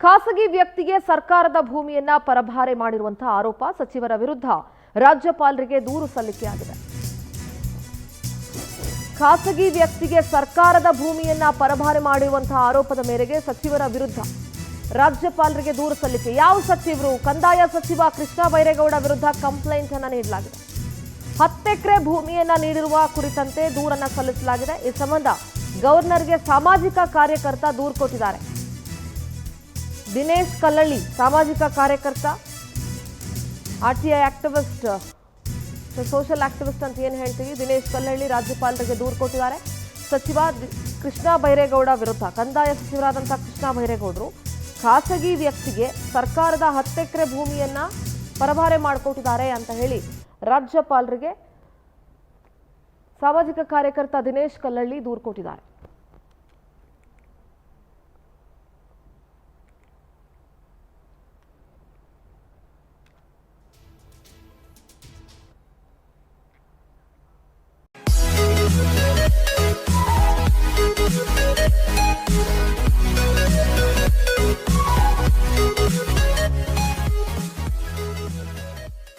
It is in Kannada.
ಖಾಸಗಿ ವ್ಯಕ್ತಿಗೆ ಸರ್ಕಾರದ ಭೂಮಿಯನ್ನ ಪರಭಾರೆ ಮಾಡಿರುವಂತಹ ಆರೋಪ ಸಚಿವರ ವಿರುದ್ಧ ರಾಜ್ಯಪಾಲರಿಗೆ ದೂರು ಸಲ್ಲಿಕೆಯಾಗಿದೆ. ಖಾಸಗಿ ವ್ಯಕ್ತಿಗೆ ಸರ್ಕಾರದ ಭೂಮಿಯನ್ನ ಪರಭಾರೆ ಮಾಡಿರುವಂತಹ ಆರೋಪದ ಮೇರೆಗೆ ಸಚಿವರ ವಿರುದ್ಧ ರಾಜ್ಯಪಾಲರಿಗೆ ದೂರು ಸಲ್ಲಿಕೆ. ಯಾವ ಸಚಿವರು? ಕಂದಾಯ ಸಚಿವ ಕೃಷ್ಣ ಬೈರೇಗೌಡ ವಿರುದ್ಧ ಕಂಪ್ಲೇಂಟ್ ಅನ್ನು ನೀಡಲಾಗಿದೆ. 10 ಎಕರೆ ಭೂಮಿಯನ್ನ ನೀಡಿರುವ ಕುರಿತಂತೆ ದೂರನ್ನ ಸಲ್ಲಿಸಲಾಗಿದೆ. ಈ ಸಂಬಂಧ ಗವರ್ನರ್ಗೆ ಸಾಮಾಜಿಕ ಕಾರ್ಯಕರ್ತ ದೂರು ಕೊಟ್ಟಿದ್ದಾರೆ. ದಿನೇಶ್ ಕಲ್ಲಳ್ಳಿ ಸಾಮಾಜಿಕ ಕಾರ್ಯಕರ್ತ, ಆರ್ಟಿಐ ಆಕ್ಟಿವಿಸ್ಟ್, ಸೋಷಿಯಲ್ ಆಕ್ಟಿವಿಸ್ಟ್ ಅಂತ ಏನು ಹೇಳ್ತೀವಿ, ದಿನೇಶ್ ಕಲ್ಲಳ್ಳಿ ರಾಜ್ಯಪಾಲರಿಗೆ ದೂರು ಕೊಟ್ಟಿದ್ದಾರೆ. ಸಚಿವ ಕೃಷ್ಣ ಬೈರೇಗೌಡ ವಿರುದ್ಧ ಕಂದಾಯ ಸಚಿವರಾದಂತಹ ಕೃಷ್ಣ ಬೈರೇಗೌಡರು ಖಾಸಗಿ ವ್ಯಕ್ತಿಗೆ ಸರ್ಕಾರದ 10 ಎಕರೆ ಭೂಮಿಯನ್ನ ಪರಭಾರೆ ಮಾಡಿಕೊಟ್ಟಿದ್ದಾರೆ ಅಂತ ಹೇಳಿ ರಾಜ್ಯಪಾಲರಿಗೆ ಸಾಮಾಜಿಕ ಕಾರ್ಯಕರ್ತ ದಿನೇಶ್ ಕಲ್ಲಳ್ಳಿ ದೂರು ಕೊಟ್ಟಿದ್ದಾರೆ.